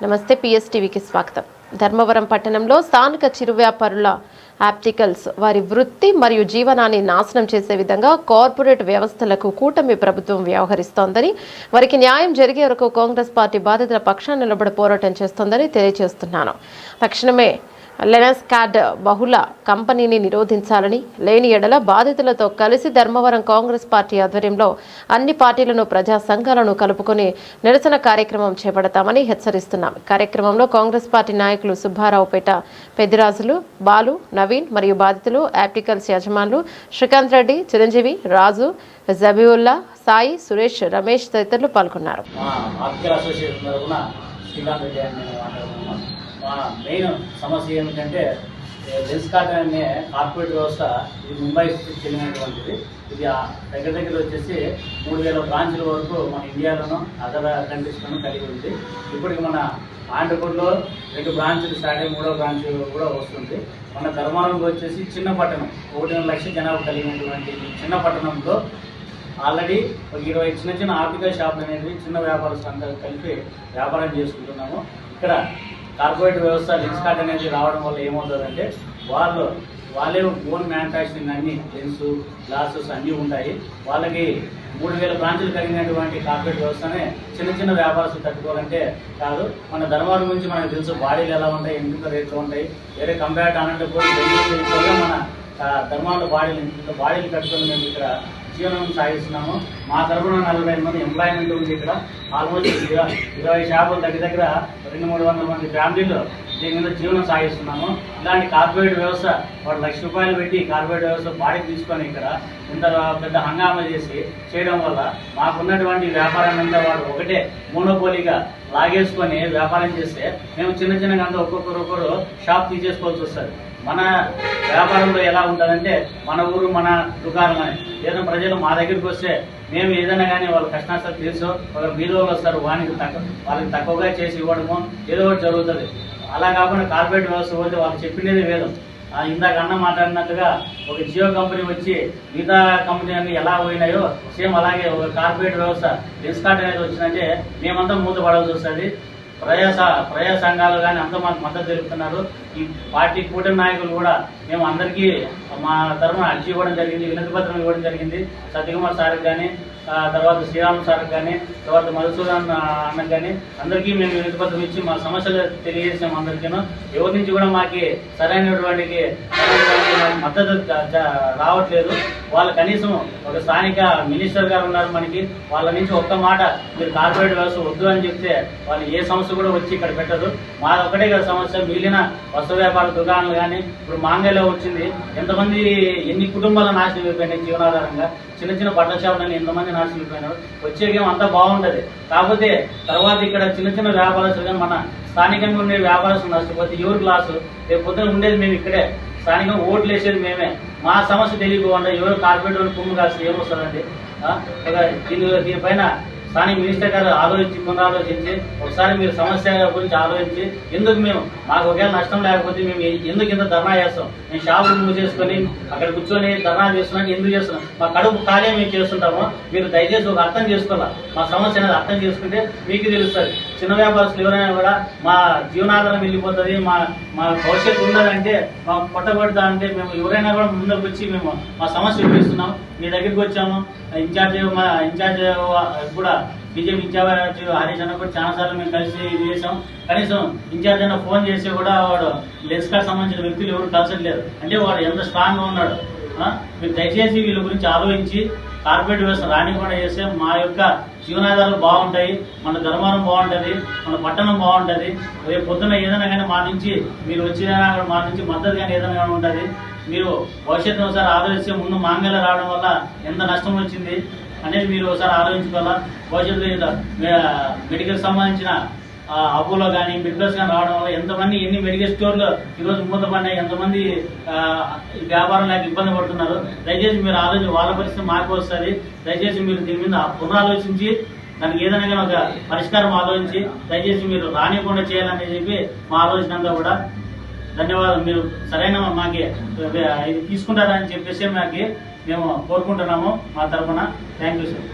నమస్తే పిఎస్టీవీకి స్వాగతం. ధర్మవరం పట్టణంలో స్థానిక చిరు వ్యాపారుల ఆప్టికల్స్ వారి వృత్తి మరియు జీవనాన్ని నాశనం చేసే విధంగా కార్పొరేట్ వ్యవస్థలకు కూటమి ప్రభుత్వం వ్యవహరిస్తోందని, వారికి న్యాయం జరిగే వరకు కాంగ్రెస్ పార్టీ బాధితుల పక్షాన నిలబడి పోరాటం చేస్తోందని తెలియజేస్తున్నాను. తక్షణమే లెనస్కాడ్ బహుళ కంపెనీని నిరోధించాలని, లేని ఎడల బాధితులతో కలిసి ధర్మవరం కాంగ్రెస్ పార్టీ ఆధ్వర్యంలో అన్ని పార్టీలను, ప్రజా సంఘాలను కలుపుకొని నిరసన కార్యక్రమం చేపడతామని హెచ్చరిస్తున్నాం. కార్యక్రమంలో కాంగ్రెస్ పార్టీ నాయకులు సుబ్బారావుపేట పెద్దిరాజులు, బాలు, నవీన్ మరియు బాధితులు, ఆప్టికల్స్ యజమానులు శ్రీకాంత్ రెడ్డి, చిరంజీవి, రాజు, జబీవుల్లా, సాయి, సురేష్, రమేష్ తదితరులు పాల్గొన్నారు. మెయిన్ సమస్య ఏమిటంటే లెన్స్కార్డ్ అనే కార్పొరేట్ వ్యవస్థ ఇది ముంబై చెందినటువంటిది. ఇది దగ్గర వచ్చేసి 3000 బ్రాంచ్ల వరకు మన ఇండియాలోనూ అదర్ కంట్రీస్లోనూ కలిగి ఉంది. ఇప్పటికి మన ఆంధ్రప్రదేశ్లో 2 బ్రాంచ్లు స్టార్ట్ అయ్యి 3వ బ్రాంచ్ కూడా వస్తుంది. మన ధర్మవరంలో వచ్చేసి చిన్న పట్టణం, 1.5 లక్షల జనాభా కలిగినటువంటి చిన్న పట్టణంలో ఆల్రెడీ ఒక 20 చిన్న ఆప్టికల్ షాపులు అనేది చిన్న వ్యాపారస్తులు అందరూ కలిపి వ్యాపారం చేసుకుంటున్నాము. ఇక్కడ కార్పొరేట్ వ్యవస్థ లెన్స్కార్డ్ అనేది రావడం వల్ల ఏమవుతుందంటే వాళ్ళే ఓన్ మ్యానుఫ్యాక్చరింగ్ అన్ని లెన్స్, గ్లాసెస్ అన్నీ ఉంటాయి. వాళ్ళకి 3000 బ్రాంచులు కలిగినటువంటి కార్పొరేట్ వ్యవస్థనే చిన్న వ్యాపారస్తులు తట్టుకోవాలంటే కాదు. మన ధర్మవరం గురించి మనకు తెలుసు, బాడీలు ఎలా ఉంటాయి, ఎంత రేట్లు ఉంటాయి. వేరే కంపేర్ అన్నప్పుడు మన ధర్మవరంలో బాడీలు కట్టుకొని మేము ఇక్కడ జీవనం సాగిస్తున్నాము. మా తరఫున 45 మంది ఎంప్లాయ్మెంట్ ఉంది. ఇక్కడ ఆల్మోస్ట్ 20 షాపులు దగ్గర 200-300 మంది ఫ్యామిలీలు దీని మీద జీవనం సాగిస్తున్నాము. ఇలాంటి కార్పొరేట్ వ్యవస్థ వాడు ₹1,00,000 పెట్టి కార్పొరేట్ వ్యవస్థ బాడీకి తీసుకొని ఇక్కడ ఇంత పెద్ద హంగామా చేయడం వల్ల మాకున్నటువంటి వ్యాపారాన్ని అంతా వాడు ఒకటే మోనోపోలీగా లాగేసుకొని వ్యాపారం చేస్తే మేము చిన్నగా అంతా ఒక్కొక్కరు షాప్ తీసేసుకోవాల్సి వస్తుంది. మన వ్యాపారంలో ఎలా ఉంటుందంటే మన ఊరు మన దుకాణం అని ఏదైనా ప్రజలు మా దగ్గరికి వస్తే మేము ఏదైనా కానీ వాళ్ళ కష్టాలు తెలుసు, వాళ్ళ బీదోళ్ళు వస్తారు, వాళ్ళకి తక్కువగా చేసి ఇవ్వడము ఏదో ఒకటి జరుగుతుంది. అలా కాకుండా కార్పొరేట్ వ్యవస్థ పోతే వాళ్ళు చెప్పినది వేదం. ఇందాక అన్న మాట్లాడినట్టుగా ఒక జియో కంపెనీ వచ్చి మిగతా కంపెనీ అన్ని ఎలా పోయినాయో సేమ్ అలాగే ఒక కార్పొరేట్ వ్యవస్థ లెన్స్కార్డ్ అనేది వచ్చిందంటే మేమంతా మూతపడాల్సి వస్తుంది. ప్రజా సంఘాలు కానీ అంతా మాకు మద్దతు తెలుపుతున్నారు. ఈ పార్టీ కూటమి నాయకులు కూడా మేము అందరికీ మా తరఫున అర్జీ ఇవ్వడం జరిగింది, వినతి పత్రం ఇవ్వడం జరిగింది. సత్యకుమార్ సార్కి కానీ, తర్వాత శ్రీరామ్ సార్కి కానీ, తర్వాత మధుసూదన్ అన్నకు కానీ అందరికీ మేము వినతి పత్రం ఇచ్చి మా సమస్యలు తెలియజేసాము. అందరికీను ఎవరి నుంచి కూడా మాకు సరైనటువంటి మద్దతు రావట్లేదు. వాళ్ళు కనీసం ఒక స్థానిక మినిస్టర్ గారు ఉన్నారు మనకి, వాళ్ళ నుంచి ఒక్క మాట మీరు కార్పొరేట్ వ్యవస్థ వద్దు అని చెప్తే వాళ్ళు ఏ సమస్య కూడా వచ్చి ఇక్కడ పెట్టదు. మా ఒకటే కదా సమస్య, మిగిలిన వస్తు వ్యాపార దుకాణాలు కానీ ఇప్పుడు మాంగళ్యలో వచ్చింది, ఎంతమంది ఎన్ని కుటుంబాల నాశనం అయిపోయినాయి జీవనాధారంగా. చిన్న బట్టల షాపులని ఎంతమంది నాశనం అయిపోయినారు. వచ్చేకేమో అంతా బాగుంటుంది. కాకపోతే తర్వాత ఇక్కడ చిన్న వ్యాపారస్తులు కానీ మన స్థానికంగా ఉండే వ్యాపారస్తులు నష్టపోతే ఎవరు క్లాసు? రేపు పొద్దున ఉండేది మేము ఇక్కడే, స్థానికంగా ఓట్లు వేసేది మేమే. మా సమస్య తెలియకుండా ఎవరు కార్పొరేట్ వాళ్ళు కుమ్ము కాస్తే ఏమొస్తుందండి? దీనిపైన స్థానిక మినిస్టర్ గారు పునరాలోచించి ఒకసారి మీరు సమస్య గురించి ఆలోచించి ఎందుకు మాకు ఒకవేళ నష్టం లేకపోతే మేము ఎందుకు ఇంత ధర్నా చేస్తాం? మేము షాపులు మూవ్ చేసుకొని అక్కడ కూర్చొని ధర్నా చేస్తున్నాం ఎందుకు చేస్తున్నాం? మా కడుపు ఖాళీ మేము చేస్తుంటాము. మీరు దయచేసి ఒక అర్థం చేసుకోవాలి. మా సమస్య అనేది అర్థం చేసుకుంటే మీకు తెలుస్తుంది. చిన్న వ్యాపారస్తులు ఎవరైనా కూడా మా జీవనాధారం వెళ్ళిపోతుంది, మా భవిష్యత్తు ఉన్నదంటే మా పొట్టబడతా అంటే మేము ఎవరైనా కూడా ముందుకు వచ్చి మేము మా సమస్య వివరిస్తున్నాం. మీ దగ్గరికి వచ్చాము. మా ఇన్ఛార్జ్ కూడా బీజేపీ ఇన్ఛార్జ్ హరీష్ అన్న కూడా చాలాసార్లు మేము కలిసి ఇది చేసాం. కనీసం ఇన్ఛార్జ్ అన్న ఫోన్ చేసి కూడా వాడు లెన్స్కార్డ్ సంబంధించిన వ్యక్తులు ఎవరు కలిసట్లేదు. అంటే వాడు ఎంత స్ట్రాంగ్గా ఉన్నాడు. మీరు దయచేసి వీళ్ళ గురించి ఆలోచించి కార్పొరేట్ వ్యవస్థ రానికుండా చేస్తే మా యొక్క జీవనాధారాలు బాగుంటాయి, మన ధర్మవరం బాగుంటుంది, మన పట్టణం బాగుంటుంది. రేపు పొద్దున ఏదైనా కానీ మా నుంచి మీరు వచ్చినా మా నుంచి మద్దతు కానీ ఏదైనా కానీ ఉంటుంది. మీరు భవిష్యత్తును ఒకసారి ఆలోచిస్తే ముందు మాంగళ్య రావడం వల్ల ఎంత నష్టం వచ్చింది అనేది మీరు ఒకసారి ఆలోచించుకోవాలా. భవిష్యత్తులో మెడికల్ సంబంధించిన అపోలో కానీ మెడికల్స్ కానీ రావడం వల్ల ఎన్ని మెడికల్ స్టోర్లు ఈరోజు మూతపడినాయి, ఎంతమంది వ్యాపారం లేక ఇబ్బంది పడుతున్నారు. దయచేసి మీరు వాళ్ళ పరిస్థితి మాకు వస్తుంది. దయచేసి మీరు దీని మీద పునరాలోచించి దానికి ఏదైనా కానీ ఒక పరిష్కారం ఆలోచించి దయచేసి మీరు రానియకుండా చేయాలని చెప్పి మా ఆలోచన అంతా కూడా. ధన్యవాదాలు. మీరు సరైన మాకు ఇది తీసుకుంటారని చెప్పేసి మేము కోరుకుంటున్నాము మా తరఫున. Thank you sir.